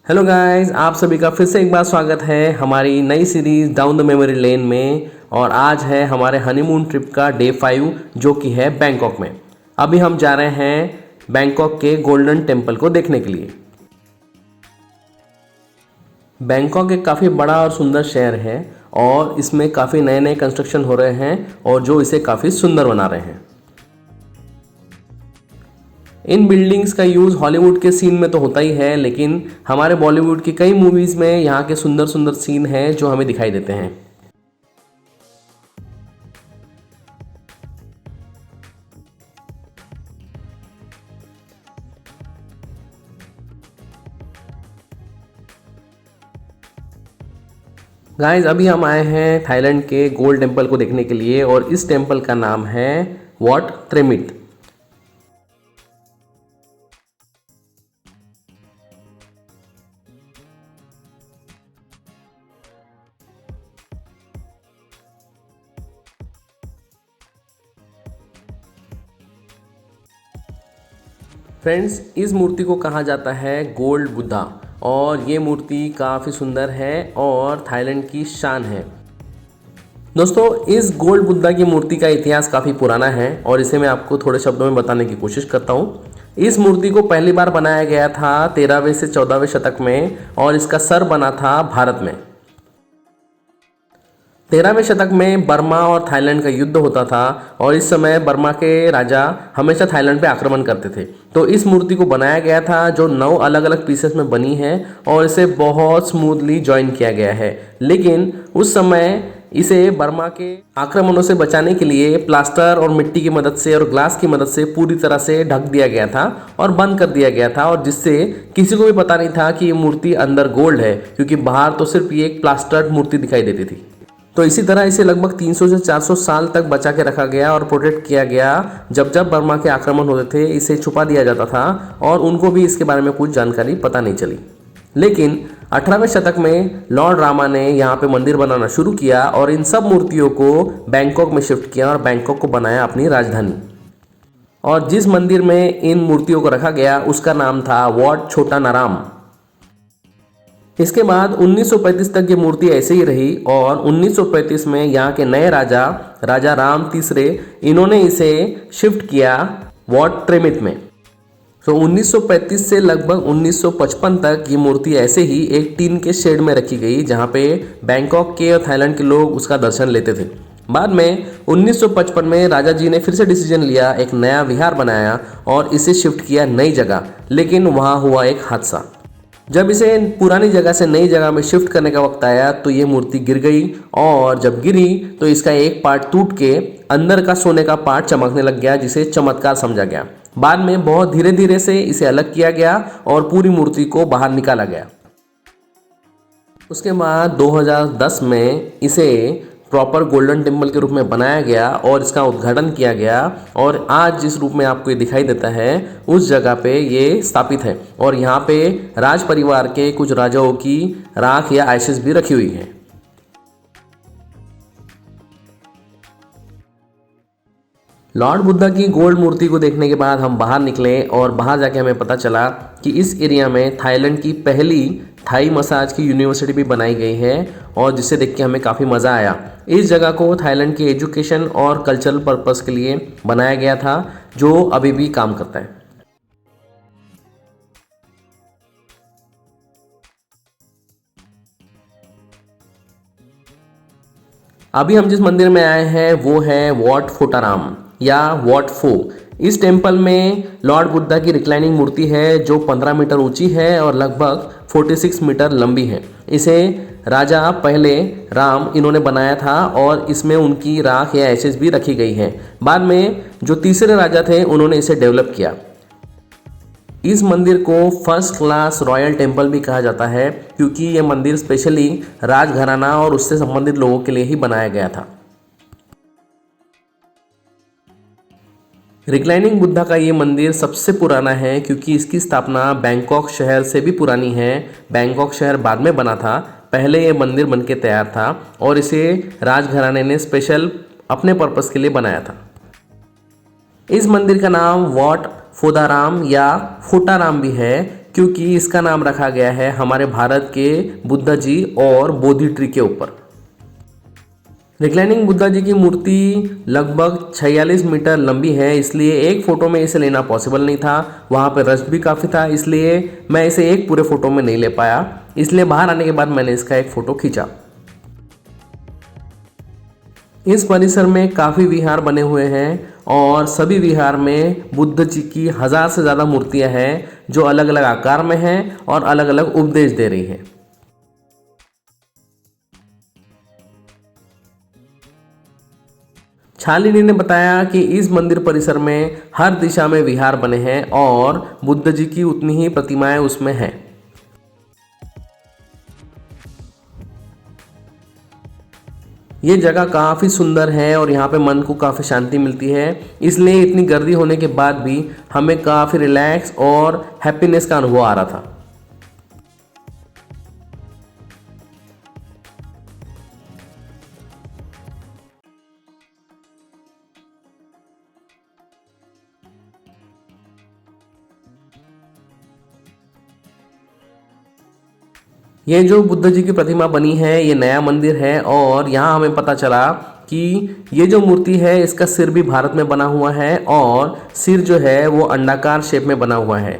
Hello guys, आप सभी का फिर से एक बार स्वागत है हमारी नई series down the memory lane में। और आज है हमारे हनीमून ट्रिप का डे 5 जो कि है बैंकॉक में। अभी हम जा रहे हैं बैंकॉक के गोल्डन टेम्पल को देखने के लिए। बैंकॉक एक काफ़ी बड़ा और सुंदर शहर है और इसमें काफ़ी नए नए कंस्ट्रक्शन हो रहे हैं और जो इसे काफ़ी सुंदर बना रहे हैं। इन बिल्डिंग्स का यूज़ हॉलीवुड के सीन में तो होता ही है, लेकिन हमारे बॉलीवुड की कई मूवीज़ में यहाँ के सुंदर सुंदर सीन हैं जो हमें दिखाई देते हैं। गाइस, अभी हम आए हैं थाईलैंड के गोल्ड टेम्पल को देखने के लिए और इस टेम्पल का नाम है वॉट त्रेमिट। फ्रेंड्स, इस मूर्ति को कहा जाता है गोल्ड बुद्धा और ये मूर्ति काफ़ी सुंदर है और थाईलैंड की शान है। दोस्तों, इस गोल्ड बुद्धा की मूर्ति का इतिहास काफ़ी पुराना है और इसे मैं आपको थोड़े शब्दों में बताने की कोशिश करता हूँ। इस मूर्ति को पहली बार बनाया गया था 13वें से 14वें शतक में और इसका सर बना था भारत में। 13वें शतक में बर्मा और थाईलैंड का युद्ध होता था और इस समय बर्मा के राजा हमेशा थाईलैंड पे आक्रमण करते थे। तो इस मूर्ति को बनाया गया था जो 9 अलग अलग पीसेस में बनी है और इसे बहुत स्मूथली जॉइन किया गया है। लेकिन उस समय इसे बर्मा के आक्रमणों से बचाने के लिए प्लास्टर और मिट्टी की मदद से और ग्लास की मदद से पूरी तरह से ढक दिया गया था और बंद कर दिया गया था, और जिससे किसी को भी पता नहीं था कि ये मूर्ति अंदर गोल्ड है, क्योंकि बाहर तो सिर्फ ये एक प्लास्टर्ड मूर्ति दिखाई देती थी। तो इसी तरह इसे लगभग 300 से 400 साल तक बचा के रखा गया और प्रोटेक्ट किया गया। जब जब बर्मा के आक्रमण होते थे इसे छुपा दिया जाता था और उनको भी इसके बारे में कुछ जानकारी पता नहीं चली। लेकिन 18वें शतक में लॉर्ड रामा ने यहाँ पे मंदिर बनाना शुरू किया और इन सब मूर्तियों को बैंकॉक में शिफ्ट किया और बैंकॉक को बनाया अपनी राजधानी। और जिस मंदिर में इन मूर्तियों को रखा गया उसका नाम था वॉट छोटा नाराम। इसके बाद 1935 तक ये मूर्ति ऐसे ही रही और 1935 में यहाँ के नए राजा राजा राम तीसरे इन्होंने इसे शिफ्ट किया वॉट त्रेमित में। तो 1935 से लगभग 1955 तक ये मूर्ति ऐसे ही एक टीन के शेड में रखी गई, जहाँ पे बैंकॉक के और थाईलैंड के लोग उसका दर्शन लेते थे। बाद में 1955 में राजा जी ने फिर से डिसीजन लिया, एक नया विहार बनाया और इसे शिफ्ट किया नई जगह। लेकिन वहाँ हुआ एक हादसा। जब इसे पुरानी जगह से नई जगह में शिफ्ट करने का वक्त आया तो ये मूर्ति गिर गई, और जब गिरी तो इसका एक पार्ट टूट के अंदर का सोने का पार्ट चमकने लग गया, जिसे चमत्कार समझा गया। बाद में बहुत धीरे धीरे से इसे अलग किया गया और पूरी मूर्ति को बाहर निकाला गया। उसके बाद 2010 में इसे प्रॉपर गोल्डन टेम्पल के रूप में बनाया गया और इसका उद्घाटन किया गया, और आज जिस रूप में आपको ये दिखाई देता है उस जगह पे ये स्थापित है। और यहाँ पे राज परिवार के कुछ राजाओं की राख या एशेस भी रखी हुई है। लॉर्ड बुद्धा की गोल्ड मूर्ति को देखने के बाद हम बाहर निकले और बाहर जाके हमें पता चला कि इस एरिया में थाईलैंड की पहली थाई मसाज की यूनिवर्सिटी भी बनाई गई है, और जिसे देख के हमें काफ़ी मज़ा आया। इस जगह को थाईलैंड के एजुकेशन और कल्चरल पर्पस के लिए बनाया गया था, जो अभी भी काम करता है। अभी हम जिस मंदिर में आए हैं वो है वॉट फोटाराम या वॉट फो। इस टेम्पल में लॉर्ड बुद्धा की रिक्लाइनिंग मूर्ति है जो 15 मीटर ऊंची है और लगभग 46 मीटर लंबी है। इसे राजा पहले राम इन्होंने बनाया था और इसमें उनकी राख या एशेस भी रखी गई है। बाद में जो तीसरे राजा थे उन्होंने इसे डेवलप किया। इस मंदिर को फर्स्ट क्लास रॉयल टेम्पल भी कहा जाता है, क्योंकि ये मंदिर स्पेशली राजघराना और उससे संबंधित लोगों के लिए ही बनाया गया था। रिक्लाइनिंग बुद्धा का ये मंदिर सबसे पुराना है, क्योंकि इसकी स्थापना बैंकॉक शहर से भी पुरानी है। बैंकॉक शहर बाद में बना था, पहले ये मंदिर बनके तैयार था और इसे राजघराने ने स्पेशल अपने पर्पस के लिए बनाया था। इस मंदिर का नाम वॉट फोदाराम या फोटाराम भी है, क्योंकि इसका नाम रखा गया है हमारे भारत के बुद्धा जी और बोधि ट्री के ऊपर। रिक्लाइनिंग बुद्धा जी की मूर्ति लगभग 46 मीटर लंबी है, इसलिए एक फ़ोटो में इसे लेना पॉसिबल नहीं था। वहाँ पर रश भी काफ़ी था, इसलिए मैं इसे एक पूरे फ़ोटो में नहीं ले पाया। इसलिए बाहर आने के बाद मैंने इसका एक फ़ोटो खींचा। इस परिसर में काफ़ी विहार बने हुए हैं और सभी विहार में बुद्ध जी की 1000 से ज़्यादा मूर्तियाँ हैं जो अलग अलग आकार में हैं और अलग अलग उपदेश दे रही हैं। शालिनी ने बताया कि इस मंदिर परिसर में हर दिशा में विहार बने हैं और बुद्ध जी की उतनी ही प्रतिमाएं उसमें हैं। ये जगह काफ़ी सुंदर है और यहाँ पे मन को काफ़ी शांति मिलती है, इसलिए इतनी गर्दी होने के बाद भी हमें काफ़ी रिलैक्स और हैप्पीनेस का अनुभव आ रहा था। ये जो बुद्ध जी की प्रतिमा बनी है ये नया मंदिर है और यहाँ हमें पता चला कि ये जो मूर्ति है इसका सिर भी भारत में बना हुआ है और सिर जो है वो अंडाकार शेप में बना हुआ है।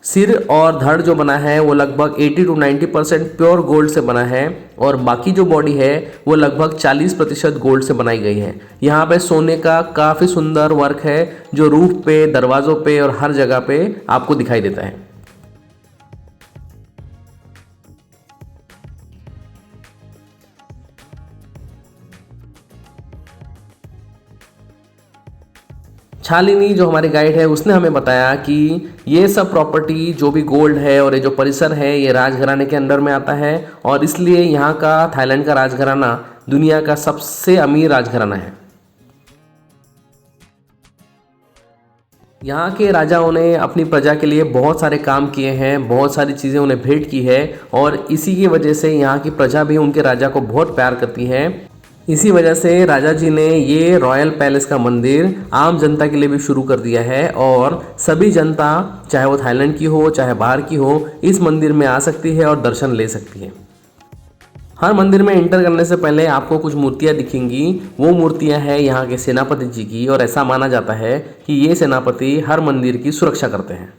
सिर और धड़ जो बना है वो लगभग 80 to 90% प्योर गोल्ड से बना है और बाकी जो बॉडी है वो लगभग 40% गोल्ड से बनाई गई है। यहाँ पे सोने का काफ़ी सुंदर वर्क है जो रूफ पे, दरवाज़ों पे और हर जगह पे आपको दिखाई देता है। शालिनी जो हमारी गाइड है उसने हमें बताया कि ये सब प्रॉपर्टी जो भी गोल्ड है और ये जो परिसर है ये राजघराने के अंडर में आता है और इसलिए यहाँ का थाईलैंड का राजघराना दुनिया का सबसे अमीर राजघराना है। यहाँ के राजाओं ने अपनी प्रजा के लिए बहुत सारे काम किए हैं, बहुत सारी चीज़ें उन्हें भेंट की है और इसी की वजह से यहाँ की प्रजा भी उनके राजा को बहुत प्यार करती है। इसी वजह से राजा जी ने ये रॉयल पैलेस का मंदिर आम जनता के लिए भी शुरू कर दिया है और सभी जनता चाहे वो थाईलैंड की हो चाहे बाहर की हो इस मंदिर में आ सकती है और दर्शन ले सकती है। हर मंदिर में एंटर करने से पहले आपको कुछ मूर्तियां दिखेंगी। वो मूर्तियां हैं यहाँ के सेनापति जी की और ऐसा माना जाता है कि ये सेनापति हर मंदिर की सुरक्षा करते हैं।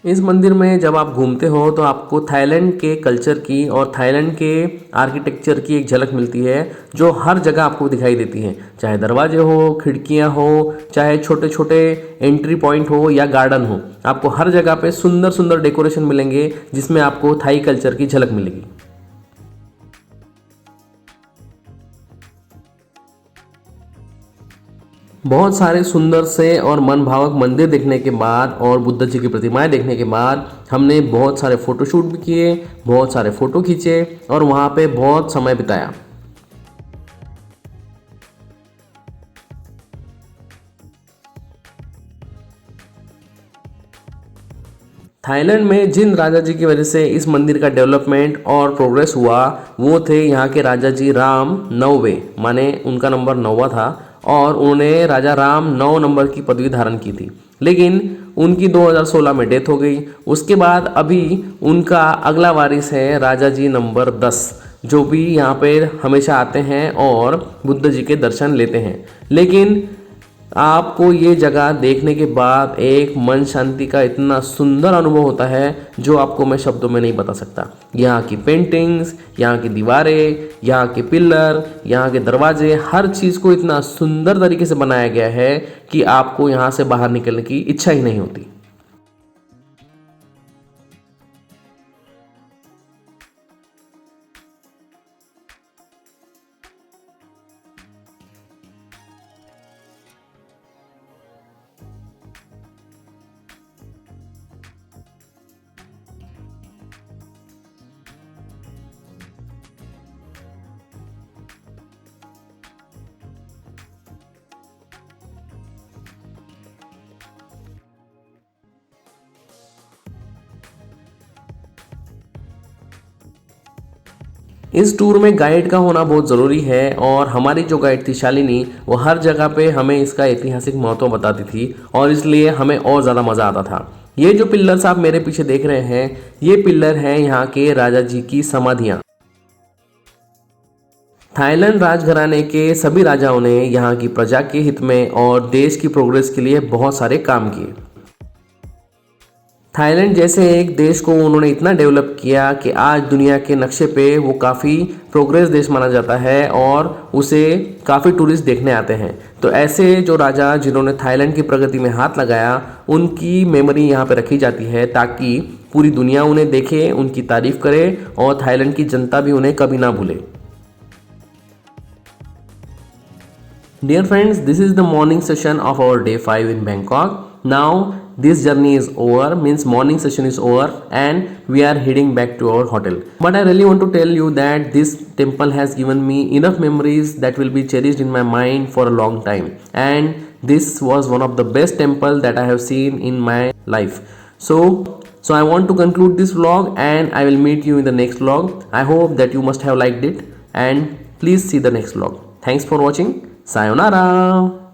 इस मंदिर में जब आप घूमते हो तो आपको थाईलैंड के कल्चर की और थाईलैंड के आर्किटेक्चर की एक झलक मिलती है जो हर जगह आपको दिखाई देती है, चाहे दरवाजे हो, खिड़कियां हो, चाहे छोटे छोटे एंट्री पॉइंट हो या गार्डन हो। आपको हर जगह पे सुंदर सुंदर डेकोरेशन मिलेंगे जिसमें आपको थाई कल्चर की झलक मिलेगी। बहुत सारे सुंदर से और मनभावक मंदिर देखने के बाद और बुद्ध जी की प्रतिमाएं देखने के बाद हमने बहुत सारे फ़ोटोशूट भी किए, बहुत सारे फ़ोटो खींचे और वहाँ पे बहुत समय बिताया। थाईलैंड में जिन राजा जी की वजह से इस मंदिर का डेवलपमेंट और प्रोग्रेस हुआ वो थे यहाँ के राजा जी राम 9वें, माने उनका नंबर 9वां था और उन्होंने राजा राम 9 नंबर की पदवी धारण की थी। लेकिन उनकी 2016 में डेथ हो गई। उसके बाद अभी उनका अगला वारिस है राजा जी नंबर 10 जो भी यहाँ पे हमेशा आते हैं और बुद्ध जी के दर्शन लेते हैं। लेकिन आपको ये जगह देखने के बाद एक मन शांति का इतना सुंदर अनुभव होता है जो आपको मैं शब्दों में नहीं बता सकता। यहाँ की पेंटिंग्स, यहाँ की दीवारें, यहाँ के पिलर, यहाँ के दरवाजे, हर चीज़ को इतना सुंदर तरीके से बनाया गया है कि आपको यहाँ से बाहर निकलने की इच्छा ही नहीं होती। इस टूर में गाइड का होना बहुत ज़रूरी है और हमारी जो गाइड थी शालिनी वो हर जगह पे हमें इसका ऐतिहासिक महत्व बताती थी और इसलिए हमें और ज़्यादा मज़ा आता था। ये जो पिलर्स आप मेरे पीछे देख रहे हैं ये पिलर हैं यहाँ के राजा जी की समाधियाँ। थाईलैंड राजघराने के सभी राजाओं ने यहाँ की प्रजा के हित में और देश की प्रोग्रेस के लिए बहुत सारे काम किए। थाईलैंड जैसे एक देश को उन्होंने इतना डेवलप किया कि आज दुनिया के नक्शे पे वो काफ़ी प्रोग्रेस देश माना जाता है और उसे काफ़ी टूरिस्ट देखने आते हैं। तो ऐसे जो राजा जिन्होंने थाईलैंड की प्रगति में हाथ लगाया उनकी मेमोरी यहाँ पे रखी जाती है ताकि पूरी दुनिया उन्हें देखे, उनकी तारीफ करे और थाईलैंड की जनता भी उन्हें कभी ना भूले। Dear friends, this is the morning session of our day 5 in Bangkok. Now this journey is over, means morning session is over and we are heading back to our hotel. But I really want to tell you that this temple has given me enough memories that will be cherished in my mind for a long time. And this was one of the best temple that I have seen in my life. So I want to conclude this vlog and I will meet you in the next vlog. I hope that you must have liked it and please see the next vlog. Thanks for watching. Sayonara.